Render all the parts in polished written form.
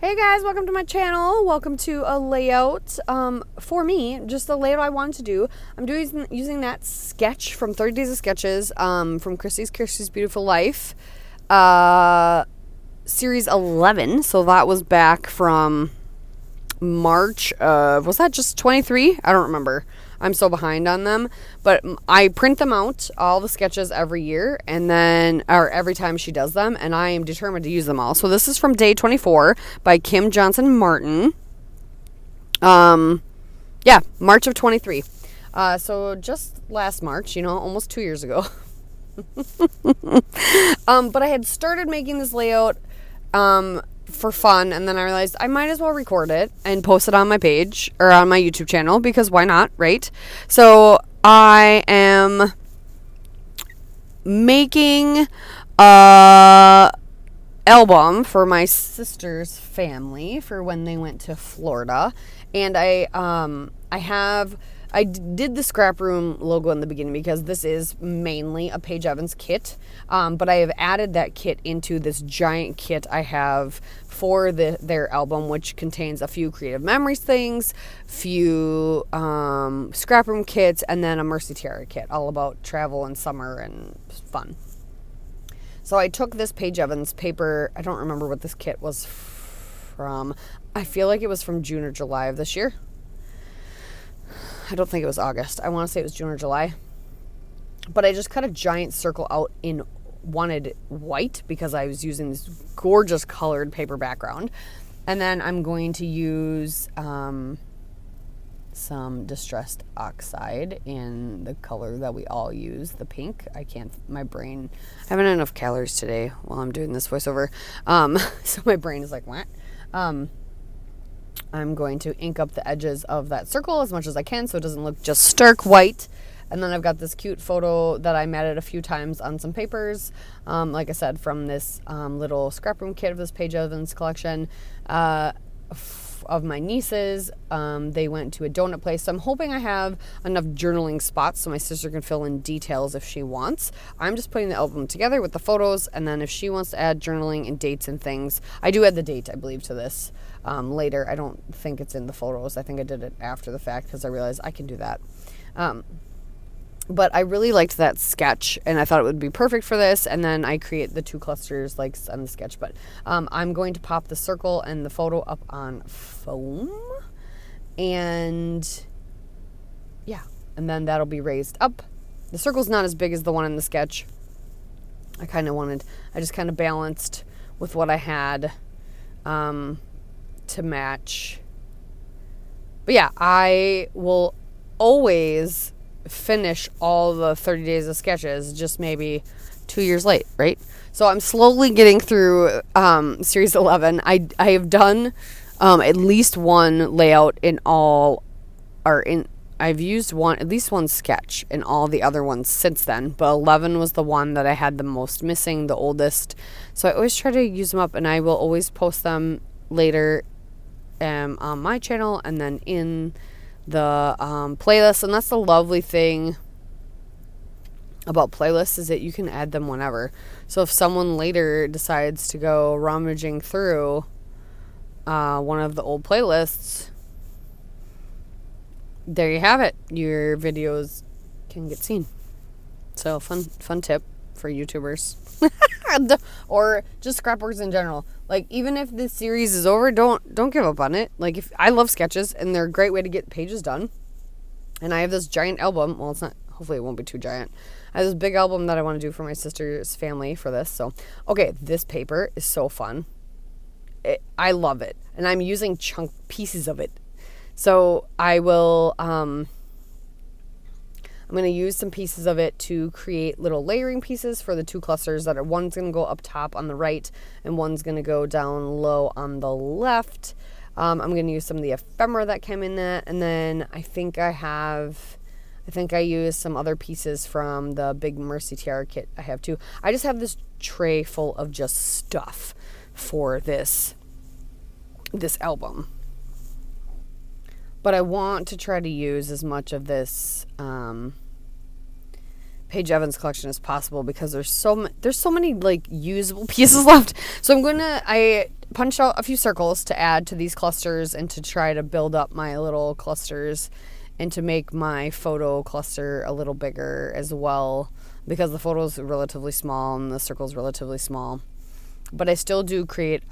Hey guys, welcome to my channel. Welcome to a layout. For me, just the layout I wanted to do. I'm using that sketch from 30 Days of Sketches, from Christy's Beautiful Life, series 11. So that was back from March of, was that just 23? I don't remember. I'm so behind on them, but I print them out, all the sketches every year, and then, or every time she does them, and I am determined to use them all. So this is from Day 24 by Kim Johnson Martin. Yeah, March of 23. So just last March, almost 2 years ago. But I had started making this layout, for fun, and then I realized I might as well record it and post it on my page or on my YouTube channel, because why not, right? So I am making a album for my sister's family for when they went to Florida, and I did the Scrap Room logo in the beginning because this is mainly a Paige Evans kit, but I have added that kit into this giant kit I have for their album, which contains a few Creative Memories things, few Scrap Room kits, and then a Mercy Tiara kit, all about travel and summer and fun. So I took this Paige Evans paper. I don't remember what this kit was from. I feel like it was from June or July of this year. I don't think it was August. I want to say it was June or July. But I just cut a giant circle out in wanted white because I was using this gorgeous colored paper background. And then I'm going to use some Distressed Oxide in the color that we all use, the pink. I haven't enough calories today while I'm doing this voiceover. So my brain is like, what? I'm going to ink up the edges of that circle as much as I can so it doesn't look just stark white. And then I've got this cute photo that I matted a few times on some papers, like I said, from this little Scrap Room kit of this Paige Evans collection of my nieces. They went to a donut place, so I'm hoping I have enough journaling spots so my sister can fill in details if she wants. I'm just putting the album together with the photos, and then if she wants to add journaling and dates and things, I do add the date, I believe, to this later. I don't think it's in the photos. I think I did it after the fact because I realized I can do that. But I really liked that sketch, and I thought it would be perfect for this, and then I create the two clusters like on the sketch. But I'm going to pop the circle and the photo up on foam, and yeah, and then that'll be raised up. The circle's not as big as the one in the sketch. I just kind of balanced with what I had to match. But yeah, I will always finish all the 30 Days of Sketches, just maybe 2 years late, right? So I'm slowly getting through series 11. I have done at least one layout in all, I've used at least one sketch in all the other ones since then, but 11 was the one that I had the most missing, the oldest. So I always try to use them up, and I will always post them later on my channel and then in the playlist. And that's the lovely thing about playlists, is that you can add them whenever. So if someone later decides to go rummaging through one of the old playlists, there you have it. Your videos can get seen. So fun tip for YouTubers or just scrapbooks in general. Like, even if this series is over, don't give up on it. Like, if I love sketches, and they're a great way to get pages done. And I have this giant album. Well, it's not. Hopefully, it won't be too giant. I have this big album that I want to do for my sister's family for this. So, okay, this paper is so fun. I love it, and I'm using chunk pieces of it. So I will. I'm going to use some pieces of it to create little layering pieces for the two clusters that are, one's going to go up top on the right and one's going to go down low on the left. I'm going to use some of the ephemera that came in that, and then I think I used some other pieces from the big Mercy Tiara kit I have too. I just have this tray full of just stuff for this album. But I want to try to use as much of this Paige Evans collection as possible because there's so many like usable pieces left. So I punched out a few circles to add to these clusters and to try to build up my little clusters and to make my photo cluster a little bigger as well, because the photo is relatively small and the circle is relatively small. But I still do create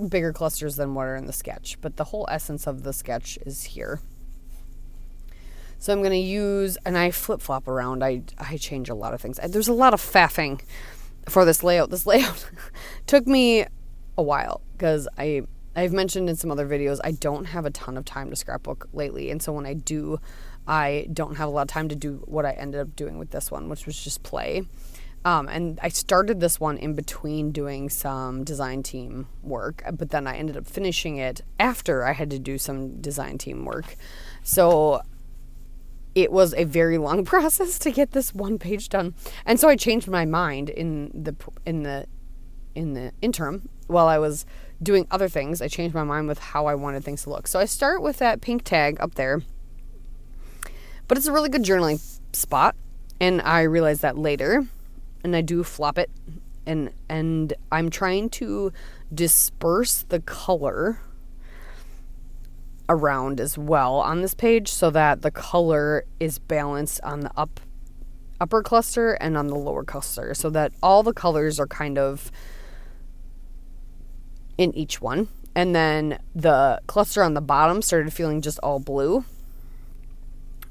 bigger clusters than what are in the sketch, but the whole essence of the sketch is here. So I'm going to use, and I flip-flop around. I change a lot of things. There's a lot of faffing for this layout. This layout took me a while because I've mentioned in some other videos, I don't have a ton of time to scrapbook lately. And so when I do, I don't have a lot of time to do what I ended up doing with this one, which was just play. And I started this one in between doing some design team work, but then I ended up finishing it after I had to do some design team work. So it was a very long process to get this one page done. And so I changed my mind in the interim while I was doing other things. I changed my mind with how I wanted things to look. So I start with that pink tag up there, but it's a really good journaling spot. And I realized that later, and I do flop it, and I'm trying to disperse the color around as well on this page so that the color is balanced on the upper cluster and on the lower cluster, so that all the colors are kind of in each one. And then the cluster on the bottom started feeling just all blue.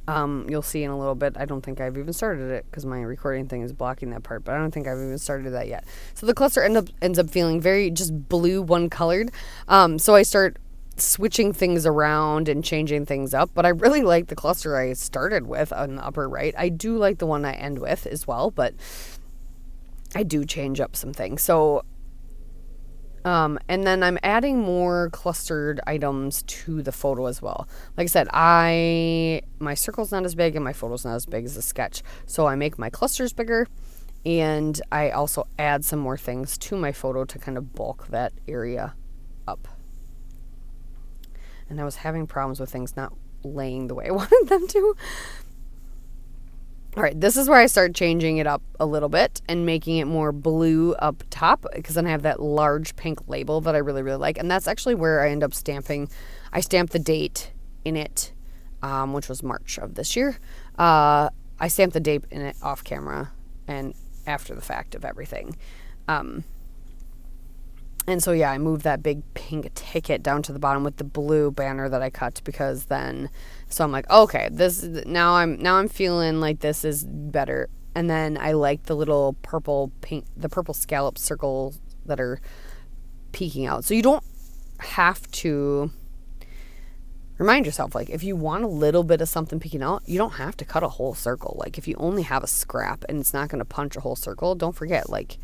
You'll see in a little bit. I don't think I've even started it because my recording thing is blocking that part, but I don't think I've even started that yet. So the cluster ends up feeling very just blue, one colored. So I start switching things around and changing things up, but I really like the cluster I started with on the upper right. I do like the one I end with as well, but I do change up some things. So and then I'm adding more clustered items to the photo as well. Like I said, my circle's not as big and my photo's not as big as the sketch. So I make my clusters bigger, and I also add some more things to my photo to kind of bulk that area up. And I was having problems with things not laying the way I wanted them to. All right, this is where I start changing it up a little bit and making it more blue up top, because then I have that large pink label that I really, really like. And that's actually where I end up stamping. I stamped the date in it, which was March of this year. I stamped the date in it off camera and after the fact of everything. And so, yeah, I moved that big pink ticket down to the bottom with the blue banner that I cut, because then, so I'm like, okay, now I'm feeling like this is better. And then I like the little purple scallop circles that are peeking out. So you don't have to remind yourself, like, if you want a little bit of something peeking out, you don't have to cut a whole circle. Like, if you only have a scrap and it's not going to punch a whole circle, don't forget, like,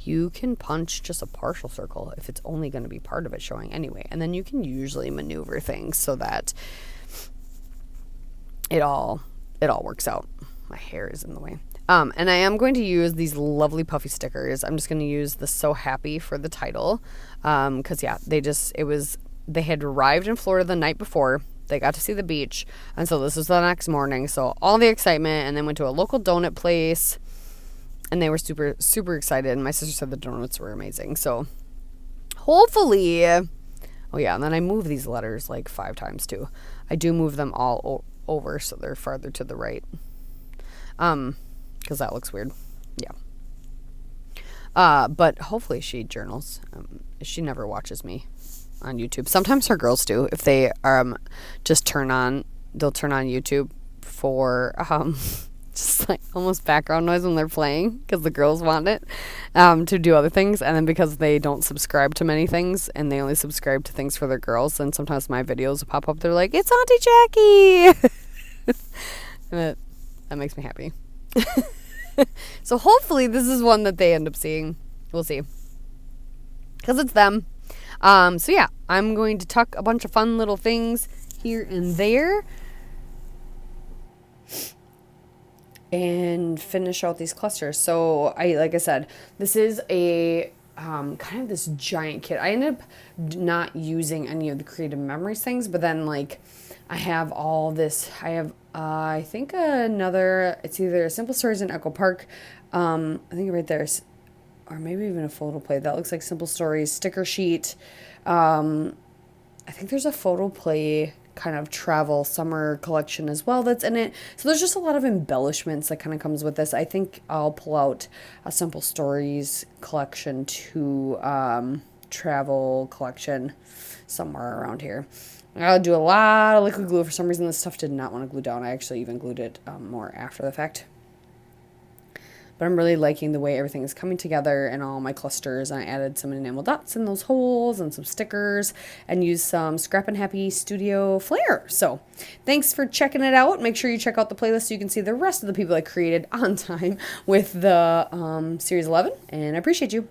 you can punch just a partial circle if it's only going to be part of it showing anyway. And then you can usually maneuver things so that it all works out. My hair is in the way. And I am going to use these lovely puffy stickers. I'm just going to use the So Happy for the title. Cause yeah, they had arrived in Florida the night before. They got to see the beach. And so this was the next morning. So all the excitement, and then went to a local donut place. And they were super, super excited. And my sister said the donuts were amazing. So hopefully, oh yeah. And then I move these letters like 5 times too. I do move them all over so they're farther to the right. Because that looks weird. Yeah. But hopefully she journals. She never watches me on YouTube. Sometimes her girls do. If they just they'll turn on YouTube for just like almost background noise when they're playing, because the girls want it to do other things. And then because they don't subscribe to many things and they only subscribe to things for their girls, then sometimes my videos will pop up. They're like, "It's Auntie Jackie." And that makes me happy. So hopefully this is one that they end up seeing. We'll see, because it's them. So yeah, I'm going to tuck a bunch of fun little things here and there and finish out these clusters. So like I said, this is a kind of this giant kit. I ended up not using any of the Creative Memories things, but then like I have all this. I have I think another. It's either Simple Stories in Echo Park. I think right there, or maybe even a photo play that looks like Simple Stories sticker sheet. I think there's a photo play kind of travel summer collection as well that's in it. So there's just a lot of embellishments that kind of comes with this. I think I'll pull out a Simple Stories collection to travel collection somewhere around here. I'll do a lot of liquid glue. For some reason, this stuff did not want to glue down. I actually even glued it more after the fact. But I'm really liking the way everything is coming together and all my clusters. And I added some enamel dots in those holes and some stickers and used some Scrap and Happy Studio Flair. So thanks for checking it out. Make sure you check out the playlist so you can see the rest of the people I created on time with the Series 11. And I appreciate you.